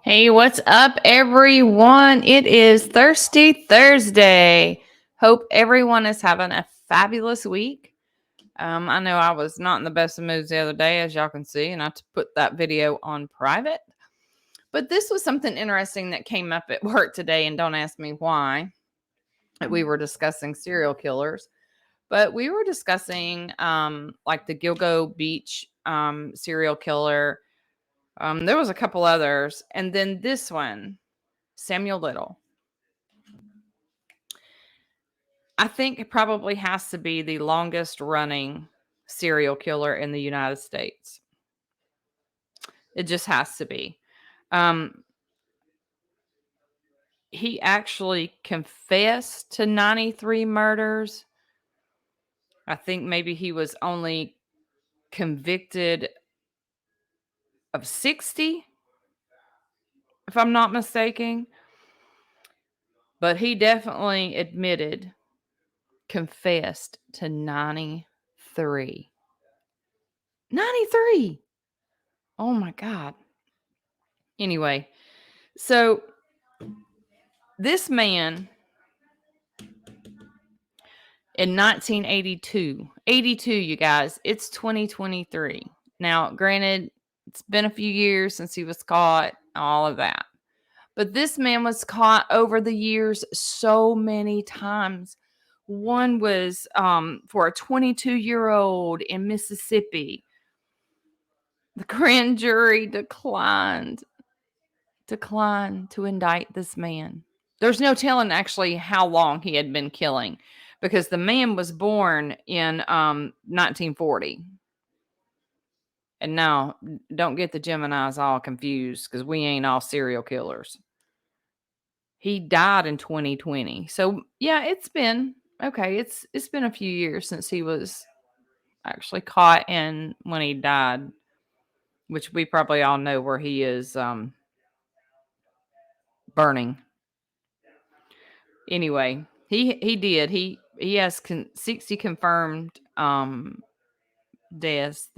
Hey, what's up, everyone? It is Thirsty Thursday. Hope everyone is having a fabulous week. I know I was not in the best of moods the other day, as y'all can see, and I put that video on private. But this was something interesting that came up at work today, and don't ask me why. We were discussing serial killers, but we were discussing like the Gilgo Beach serial killer. There was a couple others, and then this one, Samuel Little. I think it probably has to be the longest running serial killer in the United States. It just has to be. Um, he actually confessed to 93 murders. I think maybe he was only convicted of 60, if I'm not mistaken. But he definitely confessed to 93. 93! Oh my God. Anyway, so this man in 1982, 82, you guys, it's 2023. Now, granted, it's been a few years since he was caught, all of that. But this man was caught over the years so many times. One was for a 22-year-old in Mississippi. The grand jury declined to indict this man. There's no telling actually how long he had been killing, because the man was born in 1940. And now, don't get the Geminis all confused, because we ain't all serial killers. He died in 2020. So yeah, it's been okay. It's been a few years since he was actually caught, and when he died, which we probably all know where he is burning. Anyway, he did. He has 60 confirmed deaths,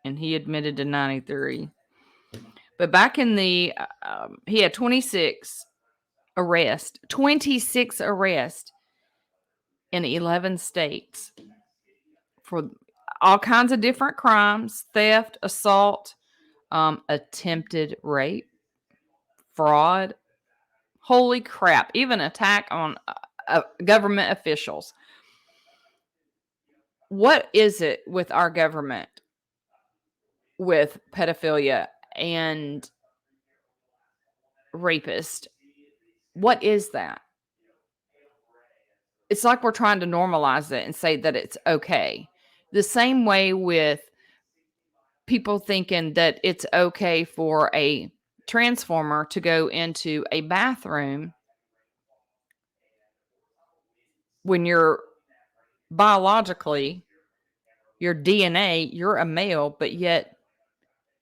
and he admitted to 93. But back in the he had 26 arrests in 11 states for all kinds of different crimes: theft, assault, attempted rape, fraud. Holy crap! Even attack on government officials. What is it with our government with pedophilia and rapist? What is that? It's like we're trying to normalize it and say that it's okay. The same way with people thinking that it's okay for a transformer to go into a bathroom when you're biologically, your DNA, you're a male, but yet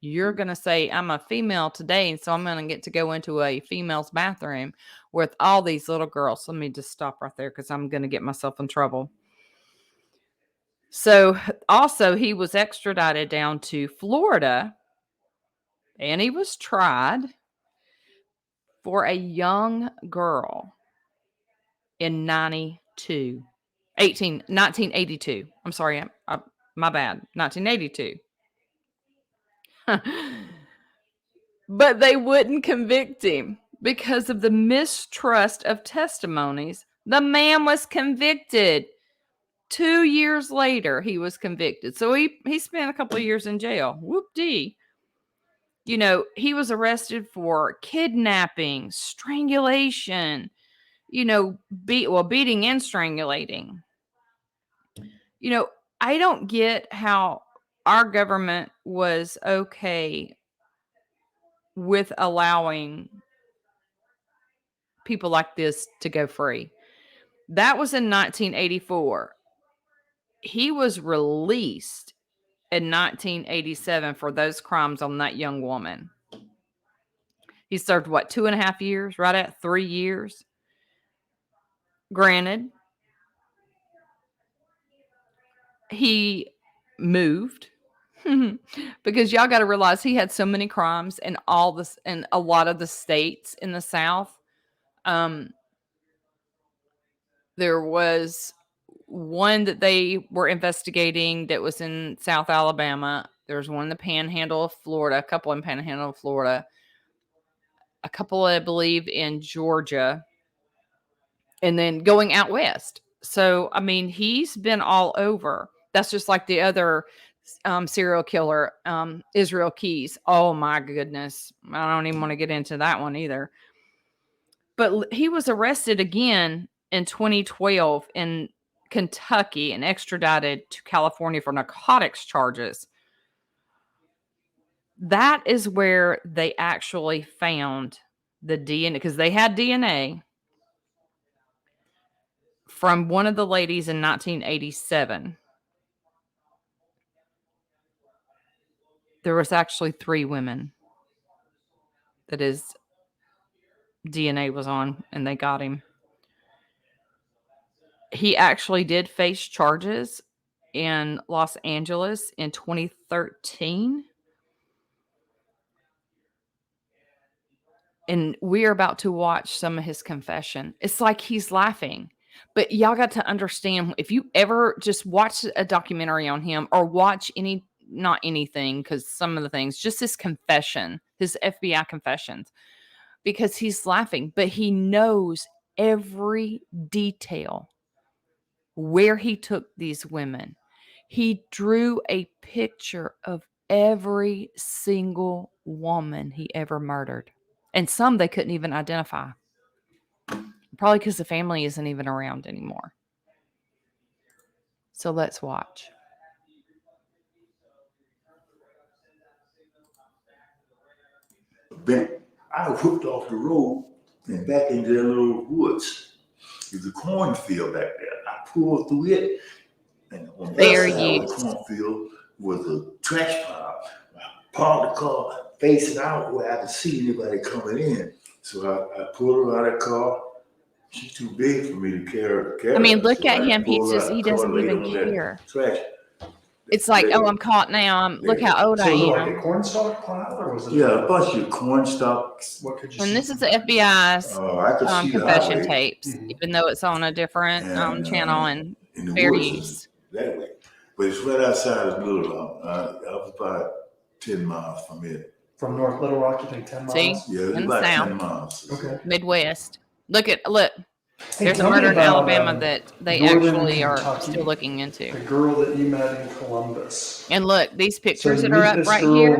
you're going to say, I'm a female today, and so I'm going to get to go into a female's bathroom with all these little girls. Let me just stop right there because I'm going to get myself in trouble. So also, he was extradited down to Florida, and he was tried for a young girl in 1982. I'm sorry, my bad, 1982. But they wouldn't convict him because of the mistrust of testimonies. The man was convicted. 2 years later, he was convicted. So he spent a couple of years in jail. Whoop-dee. You know, he was arrested for kidnapping, strangulation, beating and strangulating. I don't get how our government was okay with allowing people like this to go free. That was in 1984. He was released in 1987 for those crimes on that young woman. He served, 2.5 years? Right at 3 years. Granted, he moved. Because y'all got to realize he had so many crimes in all this in a lot of the states in the South. Um, there was one that they were investigating that was in South Alabama. There's one in the Panhandle of Florida, a couple in Panhandle of Florida, a couple, I believe, in Georgia, and then going out west. So, I mean, he's been all over. That's just like the other serial killer, Israel Keys. Oh my goodness. I don't even want to get into that one either. But he was arrested again in 2012 in Kentucky and extradited to California for narcotics charges. That is where they actually found the DNA, because they had DNA from one of the ladies in 1987. There was actually 3 women that his DNA was on, and they got him. He actually did face charges in Los Angeles in 2013. And we're about to watch some of his confession. It's like he's laughing. But y'all got to understand, if you ever just watch a documentary on him or watch not anything, because some of the things, just his confession, his FBI confessions, because he's laughing, but he knows every detail where he took these women. He drew a picture of every single woman he ever murdered. And some they couldn't even identify. Probably because the family isn't even around anymore. So let's watch. I hooked off the road and back into the little woods. There's a cornfield back there. I pulled through it, and on the other side of the cornfield was a trash pile. I parked the car facing out where I could see anybody coming in. So I pulled her out of the car. She's too big for me to carry. I mean, look at him. He doesn't even care. Trash. It's like, oh, I'm caught now. Look how old I am. Like a cornstalk pile, or was it? Yeah, a bunch of corn stalks. What could you And see? this is the FBI's confession tapes, even though it's on a different channel and fair use. That way. But it's right outside of Little Rock. I was about 10 miles from it. From North Little Rock, you think 10 miles? See? Yeah, it's about 10 miles. Okay. Midwest. Look. Hey, there's a murder in Alabama that they actually are still looking into. The girl that you met in Columbus. And look, these pictures that are up right here.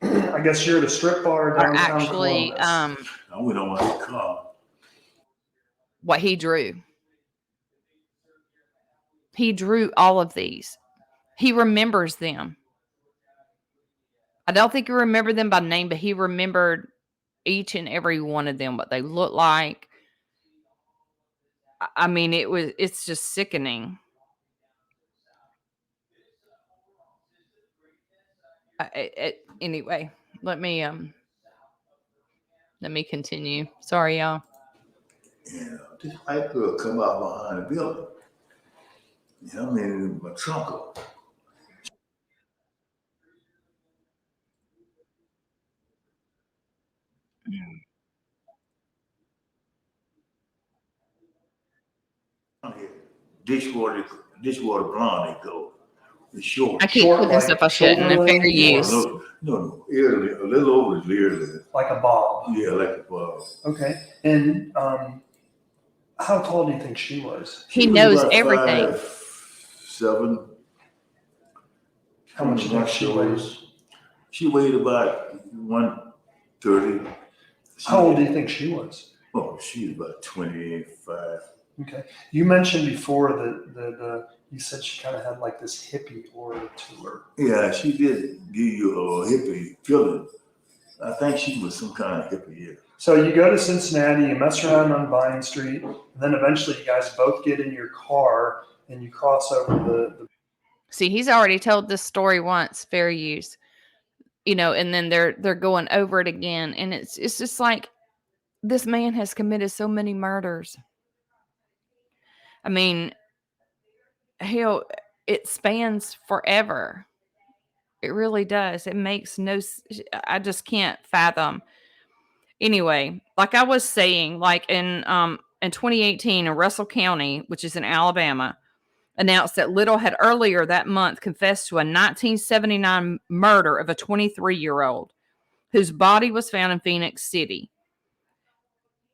I guess you're at a strip bar downtown are actually Columbus. I went on my car. What he drew. He drew all of these. He remembers them. I don't think he remembered them by name, but he remembered each and every one of them, what they look like. I mean, it's just sickening. Anyway, let me continue. Sorry, y'all. Yeah, this white girl come out behind the building. Yeah, I mean, my trunk. Dishwater blonde, they go. It's short. I keep putting stuff I shouldn't in fair use. No, a little over the ear. Like a bob. Yeah, like a bob. Okay. And how tall do you think she was? He knows everything. 5'7". How much do you think she weighs? She weighed about 130. How old do you think she was? Oh, she was about 25. Okay. You mentioned before that you said she kind of had like this hippie aura to her. Yeah, she did give you a hippie feeling. I think she was some kind of hippie, yeah. So you go to Cincinnati, you mess around on Vine Street, and then eventually you guys both get in your car and you cross over the. See, he's already told this story once, fair use. And then they're going over it again, and it's just like this man has committed so many murders. I mean, hell, it spans forever. It really does. It makes I just can't fathom. Anyway, like I was saying, like in 2018 in Russell County, which is in Alabama, announced that Little had earlier that month confessed to a 1979 murder of a 23-year-old whose body was found in Phoenix City.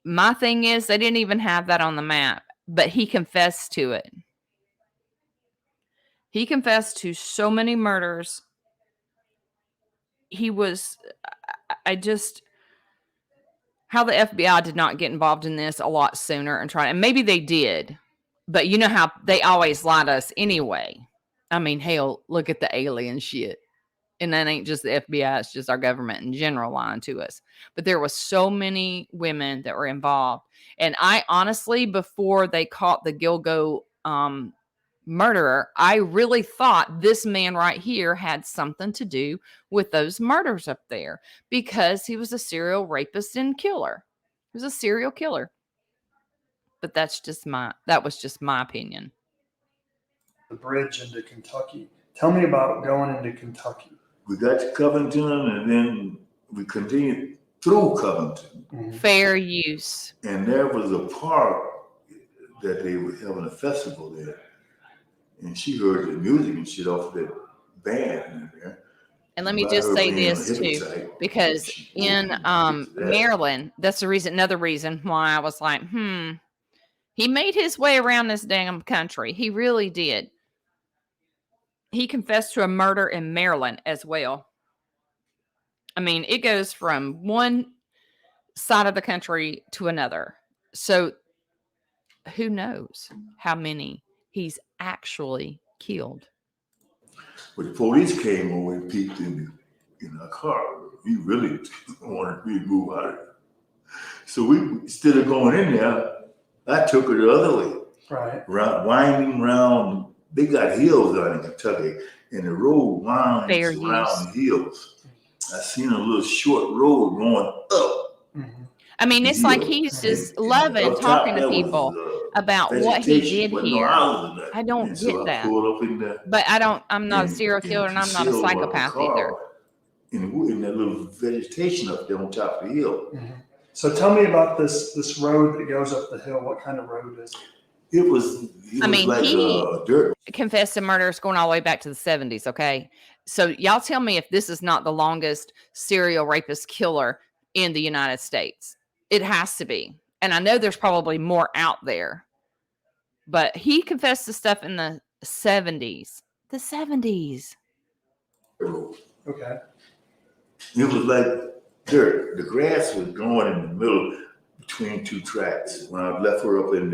My thing is, they didn't even have that on the map, but he confessed to it. He confessed to so many murders. He was, how the FBI did not get involved in this a lot sooner and maybe they did, but you know how they always lie to us anyway. I mean, hell, look at the alien shit. And that ain't just the FBI, it's just our government in general lying to us. But there was so many women that were involved. And I honestly, before they caught the Gilgo murderer, I really thought this man right here had something to do with those murders up there because he was a serial rapist and killer. He was a serial killer. But that was just my opinion. The bridge into Kentucky. Tell me about going into Kentucky. We got to Covington, and then we continued through Covington. Mm-hmm. Fair use. And there was a park that they were having a festival there. And she heard the music and shit off that band in there. And let me just say this too, because in Maryland, that's another reason why I was like, he made his way around this damn country. He really did. He confessed to a murder in Maryland as well. I mean, it goes from one side of the country to another. So who knows how many he's actually killed. When the police came over and peeked in our car, he really wanted me to move out of there. So we, instead of going in there, I took her the other way. Right. Winding around. They got hills out in Kentucky, and the road winds around the hills. I seen a little short road going up. Mm-hmm. I mean, it's like he's just loving talking to people about what he did here. I don't get that. But I'm not a serial killer, and I'm not a psychopath either. In that little vegetation up there on top of the hill. Mm-hmm. So tell me about this road that goes up the hill. What kind of road is it? It was like he dirt. confessed to murders going all the way back to the 70s, okay? So y'all tell me if this is not the longest serial rapist killer in the United States. It has to be. And I know there's probably more out there. But he confessed to stuff in the 70s. The 70s. Okay. It was like dirt. The grass was growing in the middle between two tracks. When I left her up in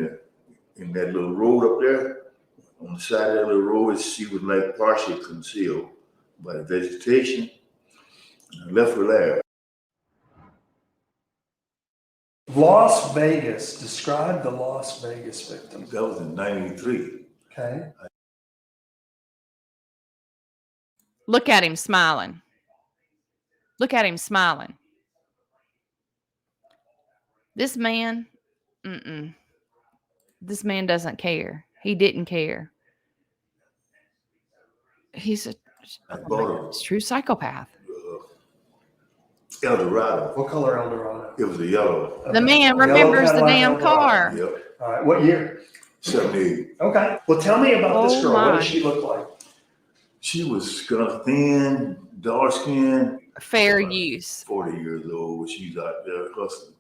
that little road up there, on the side of that little road, she was like partially concealed by the vegetation. I left her there. Las Vegas. Describe the Las Vegas victim. That was in 93. Okay. Look at him smiling. Look at him smiling. This man, this man doesn't care. He didn't care. He's a true psychopath. Eldorado. What color Eldorado? It was a yellow. The man remembers the damn car. Yep. All right. What year? 78. Okay. Well, tell me about this girl. What did she look like? She was thin, dark skin. Fair use. 40 years old. She's out there hustling.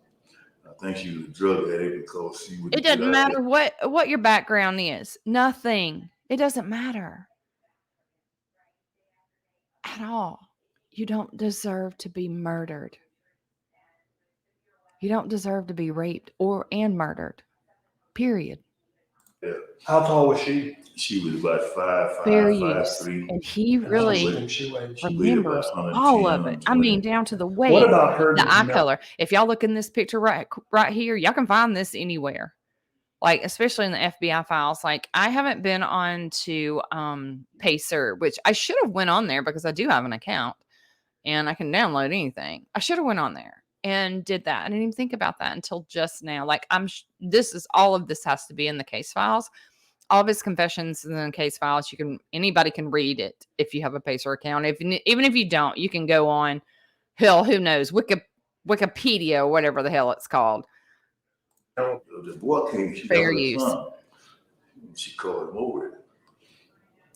I think she was a drug addict because she would. It doesn't matter what your background is. Nothing. It doesn't matter at all. You don't deserve to be murdered. You don't deserve to be raped and murdered. Period. Yeah. How tall was she? She was about 5'5", Fair 5'3". And he really remembers all of it. I mean, down to the weight. What about her? The eye color. If y'all look in this picture right here, y'all can find this anywhere. Like, especially in the FBI files. Like, I haven't been on to Pacer, which I should have went on there because I do have an account and I can download anything. I should have went on there and did that. I didn't even think about that until just now. Like, all of this has to be in the case files. all of his confessions in the case files. Anybody can read it if you have a Pacer account. Even if you don't, you can go on who knows, Wikipedia or whatever the hell it's called. The boy came, she Fair got her use. son. She called him over.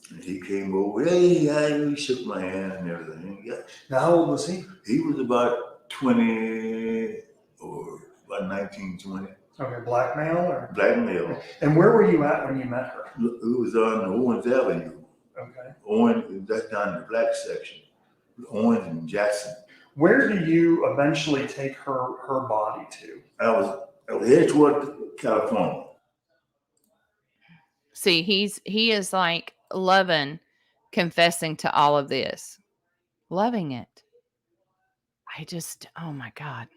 And he came over, he shook my hand and everything. Yeah. Now, how old was he? He was about 20 or about 19, 20. Okay, black male or? Black male. And where were you at when you met her? It was on Owens Avenue. Okay. Owens, that's down in the black section. Owens and Jackson. Where do you eventually take her body to? I was headed toward California. See, he is like loving confessing to all of this, loving it. Oh my God.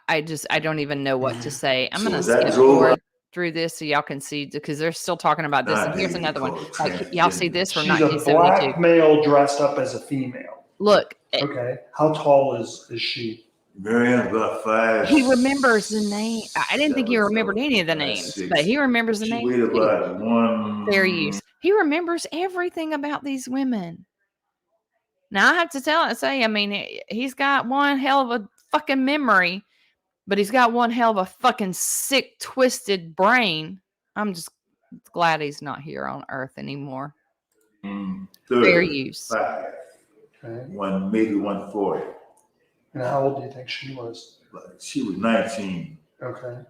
I don't even know what to say. I'm So going to that skip drove forward up- through this so y'all can see, because they're still talking about this. And here's another one. Like, y'all see this from She's a 1972. black male dressed up as a female. Look, Okay. How tall is she? Marianne's about 5. he remembers the name. I didn't think he 7, remembered any of the 5, names, 6. but he remembers the She names. weighed too. about 1. Fair use. He remembers everything about these women. Now I have to say, I mean, he's got one hell of a fucking memory, but he's got one hell of a fucking sick, twisted brain. I'm just glad he's not here on Earth anymore. 30, Fair use. 5. Okay. Maybe 140. And how old do you think she was? But she was 19. Okay.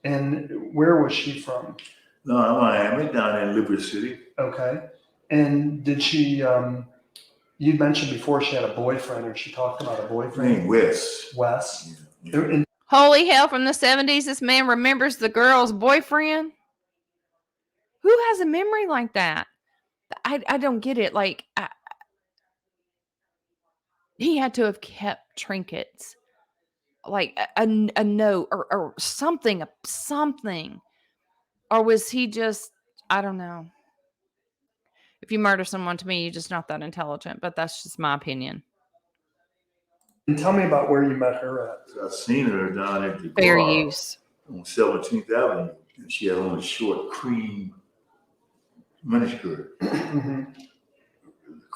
And where was she from? No, Miami, down in Liberty City. Okay. And did she, you mentioned before she had a boyfriend, or she talked about a boyfriend? Named West. Wes. Yeah. And Holy hell, from the 70s, this man remembers the girl's boyfriend? Who has a memory like that? I don't get it. Like, he had to have kept trinkets, like a note or something. Or was he just, I don't know. If you murder someone, to me, you're just not that intelligent, but that's just my opinion. And tell me about where you met her at. So I seen her down at the Fair bar use. on 17th Avenue, and she had on a short cream miniskirt.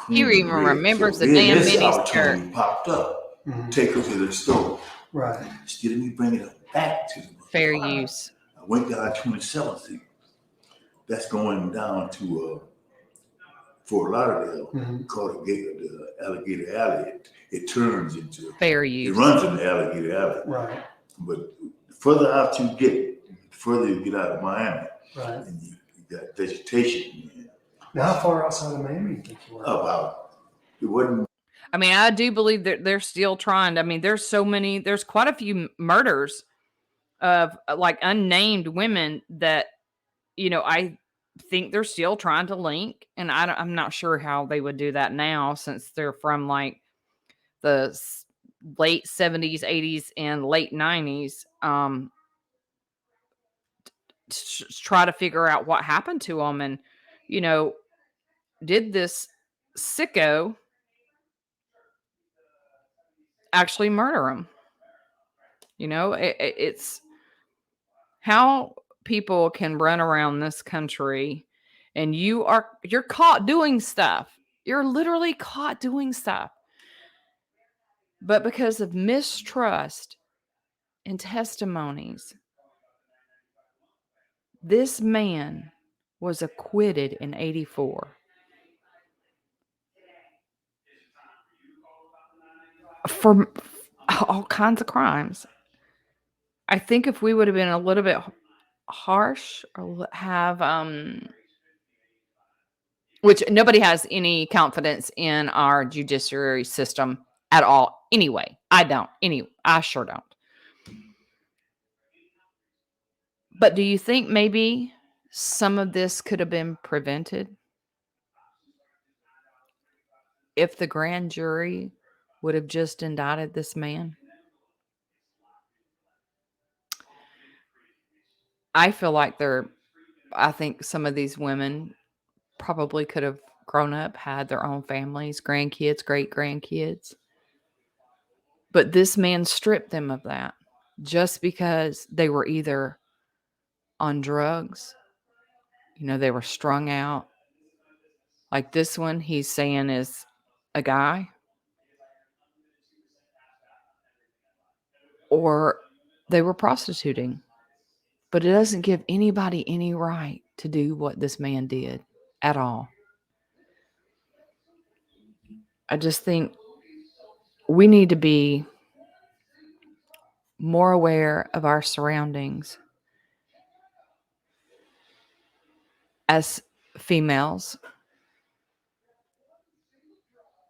He even red. remembers the then damn this miniskirt. opportunity popped up. Mhm. Take her to the store. Right. Instead of me bringing her back to the Fair bar, use. I went down 27th Street. That's going down to Fort Lauderdale. Mhm. Called the Alligator Alley. It turns into. Fair It use. runs in the Alligator Alley. Right. But the further out you get, the further you get out of Miami, Right. and you got vegetation. Now, how far outside of Miami do you think you were? It wasn't. I mean, I do believe that they're still trying to, I mean, there's quite a few murders of like unnamed women that, I think they're still trying to link. And I'm not sure how they would do that now, since they're from like the late 70s, 80s, and late 90s. Try to figure out what happened to them. And, did this sicko actually murder him? It's how people can run around this country, and you're caught doing stuff. You're literally caught doing stuff. But because of mistrust and testimonies, this man was acquitted in 1984. For all kinds of crimes. I think if we would have been a little bit harsh, or have which nobody has any confidence in our judiciary system at all anyway. I sure don't. But do you think maybe some of this could have been prevented if the grand jury would have just indicted this man? I feel like I think some of these women probably could have grown up, had their own families, grandkids, great-grandkids. But this man stripped them of that just because they were either on drugs. They were strung out. Like this one, he's saying is a guy. Or they were prostituting. But it doesn't give anybody any right to do what this man did at all. I just think we need to be more aware of our surroundings as females.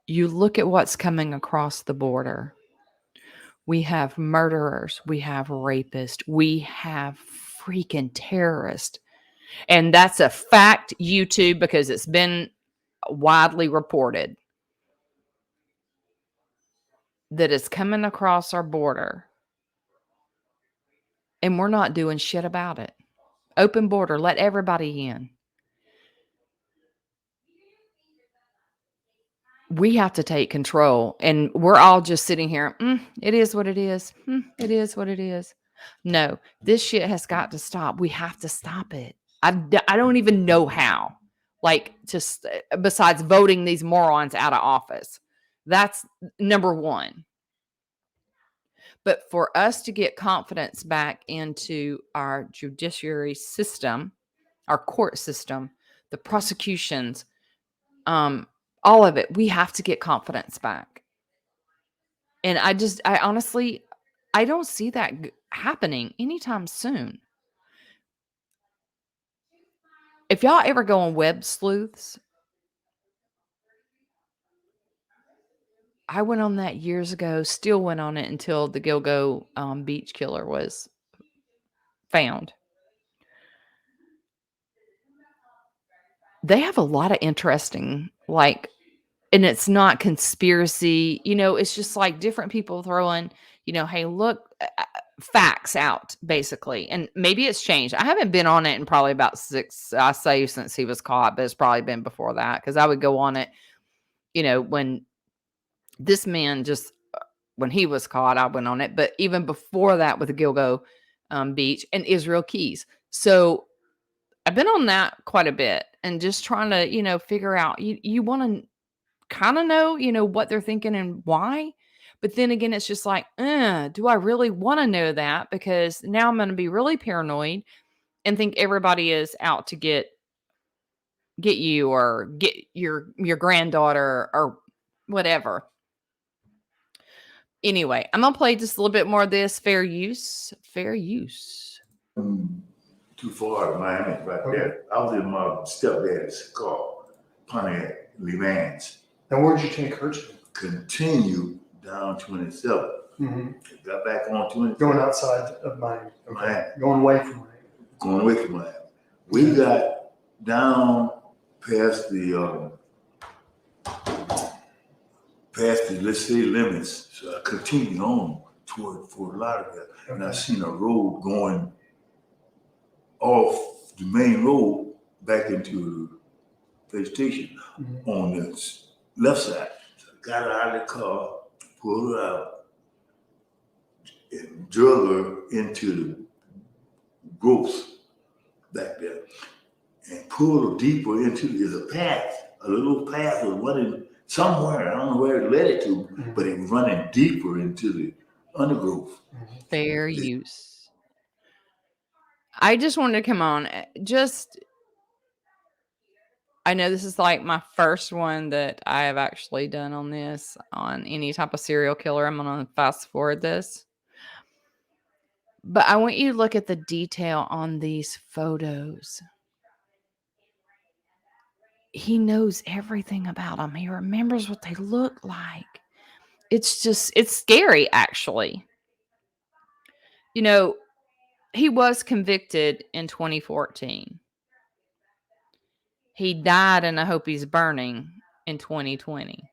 You look at what's coming across the border. We have murderers, we have rapists, we have freaking terrorists. And that's a fact, YouTube, because it's been widely reported that it's coming across our border. And we're not doing shit about it. Open border, let everybody in. We have to take control. And we're all just sitting here. It is what it is. It is what it is. No, this shit has got to stop. We have to stop it. I don't even know how. Like, just besides voting these morons out of office. That's number one. But for us to get confidence back into our judiciary system, our court system, the prosecutions, all of it, we have to get confidence back. And I honestly, I don't see that happening anytime soon. If y'all ever go on Web Sleuths, I went on that years ago, still went on it until the Gilgo Beach killer was found. They have a lot of interesting, and it's not conspiracy, it's just like different people throwing, hey, look, facts out, basically. And maybe it's changed. I haven't been on it in probably about since he was caught, but it's probably been before that, because I would go on it, when this man when he was caught, I went on it. But even before that with the Gilgo Beach and Israel Keys. So I've been on that quite a bit and just trying to, figure out, you want to kind of know, what they're thinking and why. But then again, it's just like, do I really want to know that? Because now I'm going to be really paranoid and think everybody is out to get you or get your granddaughter or whatever. Anyway, I'm going to play just a little bit more of this. Fair use. Too far to Miami, right there. I was in my stepdad's car, Pontiac LeMans. And where'd you take her to? Continue down 27. Got back on 27. Going outside of Miami. Okay. Miami. Going away from Miami. Going away from Miami. We got down past the let's say limits. So I continued on toward Fort Lauderdale. Okay. And I seen a road going off the main road back into the station on the left side. So I got her out of the car, pulled her out, and drug her into the growth back there, and pulled her deeper into a path. A little path was running somewhere. I don't know where it led it to, but it was running deeper into the undergrowth. Fair use. I just wanted to come on. I know this is like my first one that I have actually done on this, on any type of serial killer. I'm going to fast forward this. But I want you to look at the detail on these photos. He knows everything about them. He remembers what they look like. It's scary, actually. He was convicted in 2014. He died in I Hope He's Burning in 2020.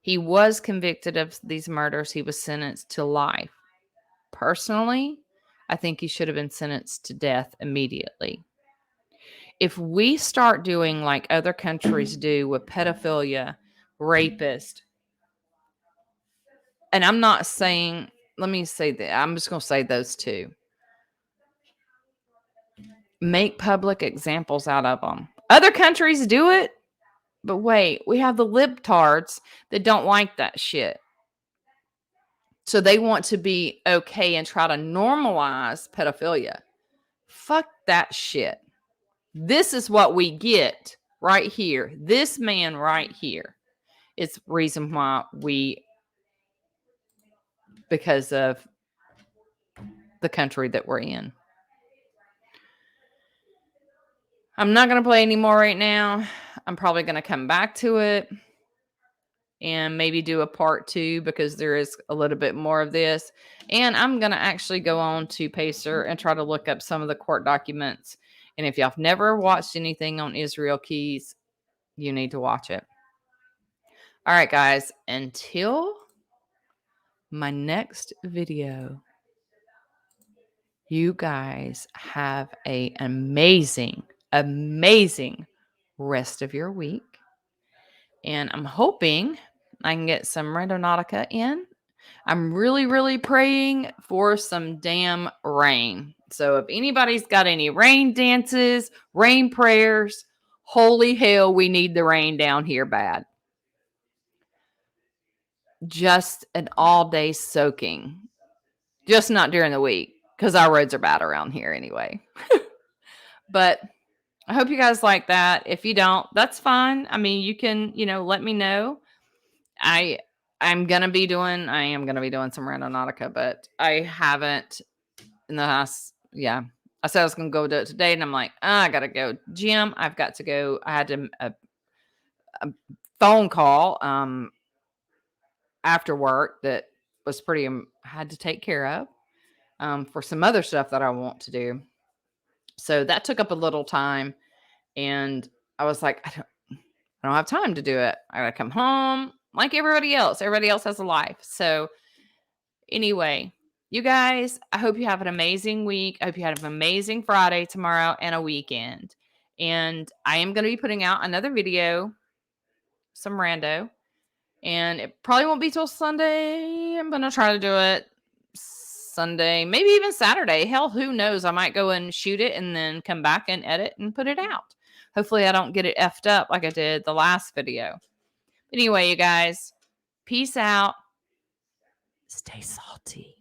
He was convicted of these murders. He was sentenced to life. Personally, I think he should have been sentenced to death immediately. If we start doing like other countries do with pedophilia, rapist, and I'm not saying, let me say that, I'm just going to say those two. make public examples out of them. Other countries do it, but wait, we have the libtards that don't like that shit. So they want to be okay and try to normalize pedophilia. Fuck that shit. This is what we get right here. This man right here is reason why because of the country that we're in. I'm not going to play anymore right now. I'm probably going to come back to it and maybe do a part 2 because there is a little bit more of this. And I'm going to actually go on to Pacer and try to look up some of the court documents. And if y'all have never watched anything on Israel Keys, you need to watch it. All right, guys, until my next video, you guys have an amazing rest of your week. And I'm hoping I can get some Randonautica in. I'm really praying for some damn rain. So if anybody's got any rain dances, rain prayers, holy hell, we need the rain down here bad. Just an all-day soaking. Just not during the week, because our roads are bad around here anyway. But I hope you guys like that. If you don't, that's fine. I mean, you can, let me know. I am going to be doing some Randonautica, but I haven't in the last, I said I was going to go do it today, and I'm like, I got to go gym. I've got to go. I had a phone call after work that was pretty, had to take care of for some other stuff that I want to do. So that took up a little time, and I was like, I don't have time to do it. I got to come home like everybody else. Everybody else has a life. So anyway, you guys, I hope you have an amazing week. I hope you have an amazing Friday tomorrow and a weekend. And I am going to be putting out another video, some rando. And it probably won't be till Sunday. I'm going to try to do it Sunday, maybe even Saturday. Hell, who knows? I might go and shoot it and then come back and edit and put it out. Hopefully I don't get it effed up like I did the last video. Anyway, you guys, peace out. Stay salty.